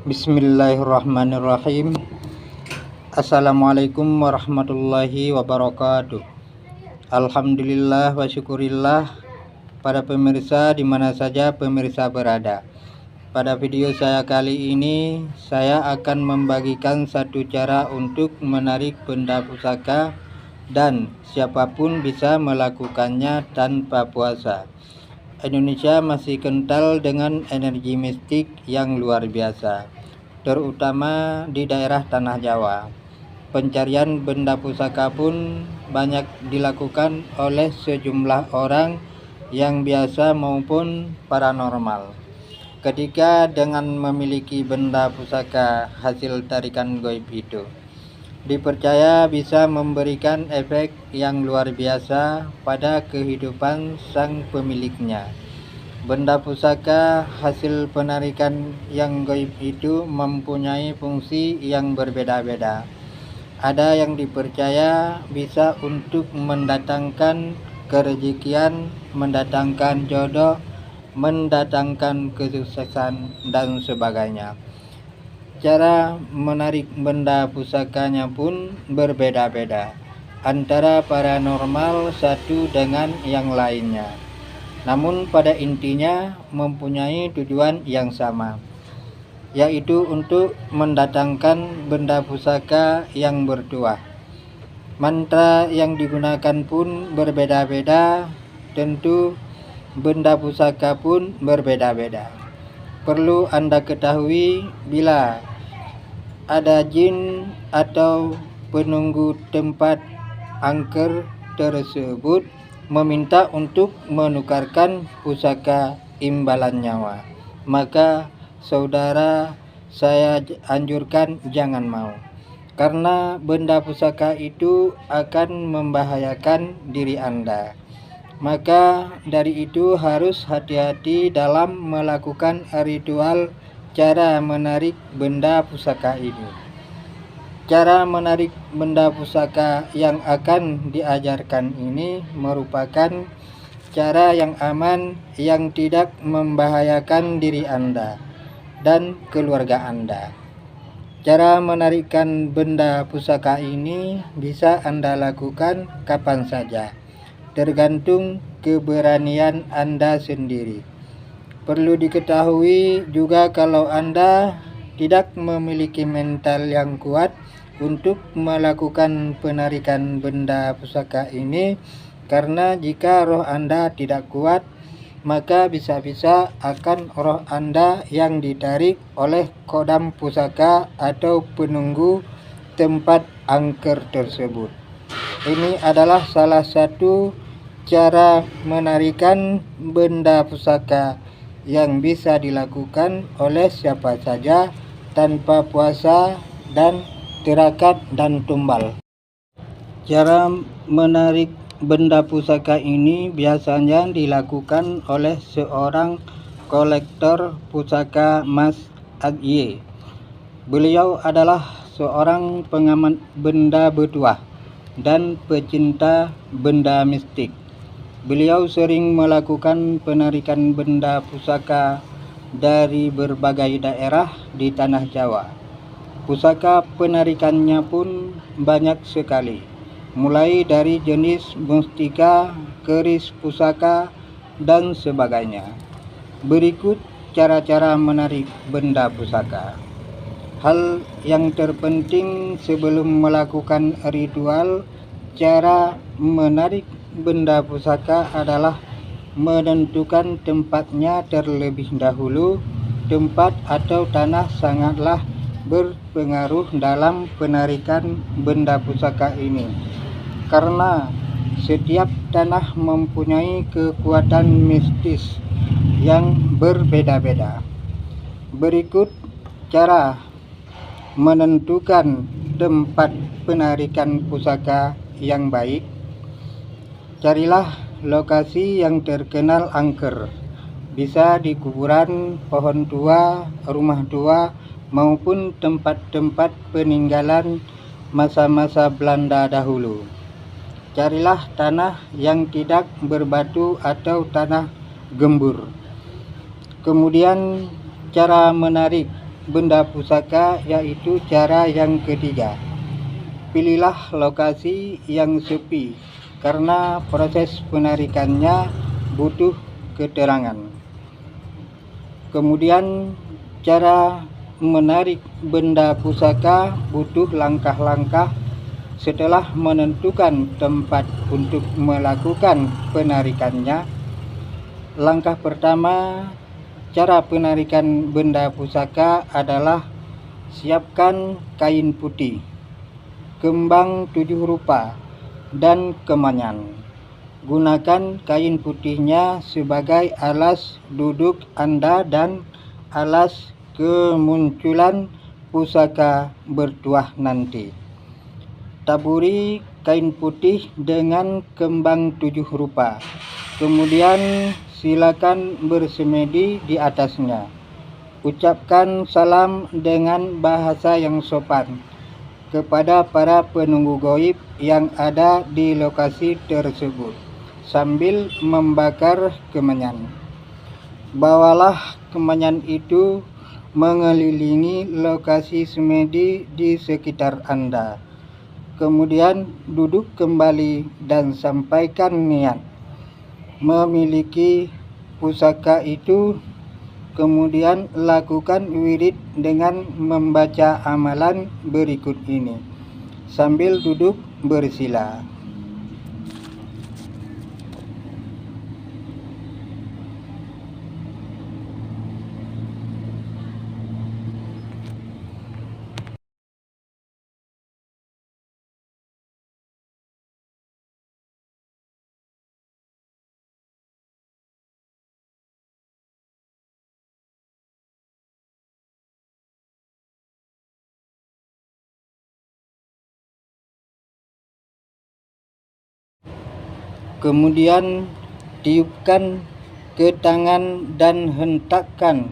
Bismillahirrahmanirrahim. Assalamualaikum warahmatullahi wabarakatuh. Alhamdulillah wa syukurillah. Para pemirsa di mana saja pemirsa berada, pada video saya kali ini saya akan membagikan satu cara untuk menarik benda pusaka dan siapapun bisa melakukannya tanpa puasa. Indonesia masih kental dengan energi mistik yang luar biasa, terutama di daerah Tanah Jawa. Pencarian benda pusaka pun banyak dilakukan oleh sejumlah orang yang biasa maupun paranormal. Ketika dengan memiliki benda pusaka hasil tarikan gaib itu, dipercaya bisa memberikan efek yang luar biasa pada kehidupan sang pemiliknya. Benda pusaka hasil penarikan yang gaib itu mempunyai fungsi yang berbeda-beda. Ada yang dipercaya bisa untuk mendatangkan kerejekian, mendatangkan jodoh, mendatangkan kesuksesan, dan sebagainya. Cara menarik benda pusakanya pun berbeda-beda antara paranormal satu dengan yang lainnya. Namun pada intinya mempunyai tujuan yang sama, yaitu untuk mendatangkan benda pusaka yang bertuah. Mantra yang digunakan pun berbeda-beda, tentu benda pusaka pun berbeda-beda. Perlu Anda ketahui, bila ada jin atau penunggu tempat angker tersebut meminta untuk menukarkan pusaka imbalan nyawa, maka saudara saya anjurkan jangan mau, karena benda pusaka itu akan membahayakan diri Anda. Maka dari itu harus hati-hati dalam melakukan ritual cara menarik benda pusaka ini. Cara menarik benda pusaka yang akan diajarkan ini merupakan cara yang aman, yang tidak membahayakan diri Anda dan keluarga Anda. Cara menarikkan benda pusaka ini bisa Anda lakukan kapan saja, tergantung keberanian Anda sendiri. Perlu diketahui juga kalau Anda tidak memiliki mental yang kuat untuk melakukan penarikan benda pusaka ini, karena jika roh Anda tidak kuat, maka bisa-bisa akan roh Anda yang ditarik oleh kodam pusaka atau penunggu tempat angker tersebut. Ini adalah salah satu cara menarikan benda pusaka yang bisa dilakukan oleh siapa saja tanpa puasa dan tirakat dan tumbal. Cara menarik benda pusaka ini biasanya dilakukan oleh seorang kolektor pusaka Mas Agye. Beliau adalah seorang pengamat benda bertuah dan pecinta benda mistik. Beliau sering melakukan penarikan benda pusaka dari berbagai daerah di Tanah Jawa. Pusaka penarikannya pun banyak sekali, mulai dari jenis mustika, keris pusaka, dan sebagainya. Berikut cara-cara menarik benda pusaka. Hal yang terpenting sebelum melakukan ritual cara menarik benda pusaka adalah menentukan tempatnya terlebih dahulu. Tempat atau tanah sangatlah berpengaruh dalam penarikan benda pusaka ini, karena setiap tanah mempunyai kekuatan mistis yang berbeda-beda. Berikut cara menentukan tempat penarikan pusaka yang baik. Carilah lokasi yang terkenal angker, bisa di kuburan, pohon tua, rumah tua, maupun tempat-tempat peninggalan masa-masa Belanda dahulu. Carilah tanah yang tidak berbatu atau tanah gembur. Kemudian cara menarik benda pusaka, yaitu cara yang ketiga. Pilihlah lokasi yang sepi karena proses penarikannya butuh keterangan. Kemudian cara menarik benda pusaka butuh langkah-langkah setelah menentukan tempat untuk melakukan penarikannya. Langkah pertama cara penarikan benda pusaka adalah siapkan kain putih, kembang 7 rupa, dan kemenyan. Gunakan kain putihnya sebagai alas duduk Anda dan alas kemunculan pusaka bertuah nanti. Taburi kain putih dengan kembang 7 rupa. Kemudian silakan bersemedi di atasnya. Ucapkan salam dengan bahasa yang sopan kepada para penunggu gaib yang ada di lokasi tersebut sambil membakar kemenyan. Bawalah kemenyan itu mengelilingi lokasi semedi di sekitar Anda. Kemudian duduk kembali dan sampaikan niat memiliki pusaka itu. Kemudian lakukan wirid dengan membaca amalan berikut ini sambil duduk bersila. Kemudian tiupkan ke tangan dan hentakkan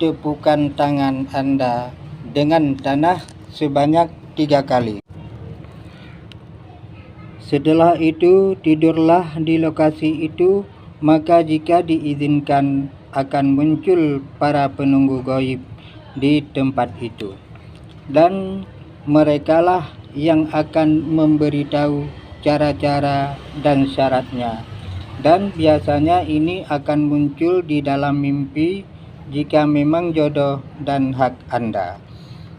tepukan tangan Anda dengan tanah sebanyak 3 kali. Setelah itu tidurlah di lokasi itu, maka jika diizinkan akan muncul para penunggu gaib di tempat itu, dan merekalah yang akan memberitahu cara-cara dan syaratnya, dan biasanya ini akan muncul di dalam mimpi. Jika memang jodoh dan hak Anda,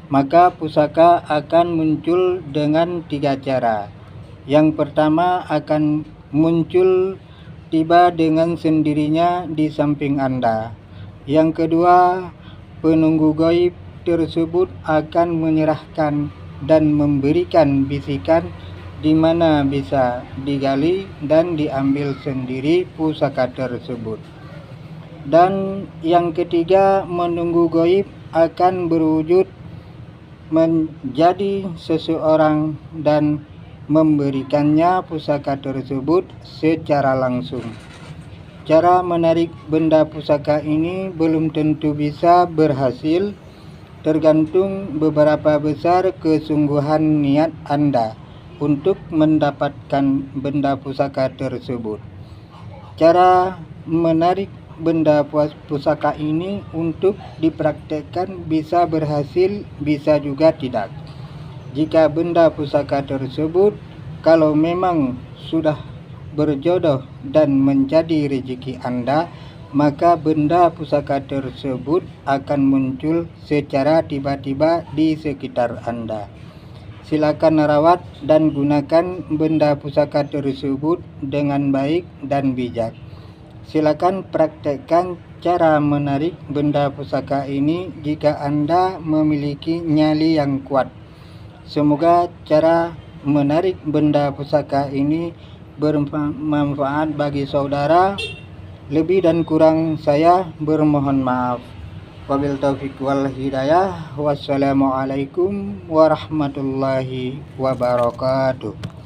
maka pusaka akan muncul dengan 3 cara. Yang pertama akan muncul tiba dengan sendirinya di samping Anda. Yang kedua, penunggu gaib tersebut akan menyerahkan dan memberikan bisikan di mana bisa digali dan diambil sendiri pusaka tersebut. Dan yang ketiga, menunggu gaib akan berwujud menjadi seseorang dan memberikannya pusaka tersebut secara langsung. Cara menarik benda pusaka ini belum tentu bisa berhasil, tergantung beberapa besar kesungguhan niat Anda untuk mendapatkan benda pusaka tersebut. Cara menarik benda pusaka ini untuk dipraktekkan bisa berhasil, bisa juga tidak. Jika benda pusaka tersebut kalau memang sudah berjodoh dan menjadi rezeki Anda, maka benda pusaka tersebut akan muncul secara tiba-tiba di sekitar Anda. Silakan rawat dan gunakan benda pusaka tersebut dengan baik dan bijak. Silakan praktekkan cara menarik benda pusaka ini jika Anda memiliki nyali yang kuat. Semoga cara menarik benda pusaka ini bermanfaat bagi saudara. Lebih dan kurang saya bermohon maaf. Wabil taufiq wal hidayah. Wassalamualaikum warahmatullahi wabarakatuh.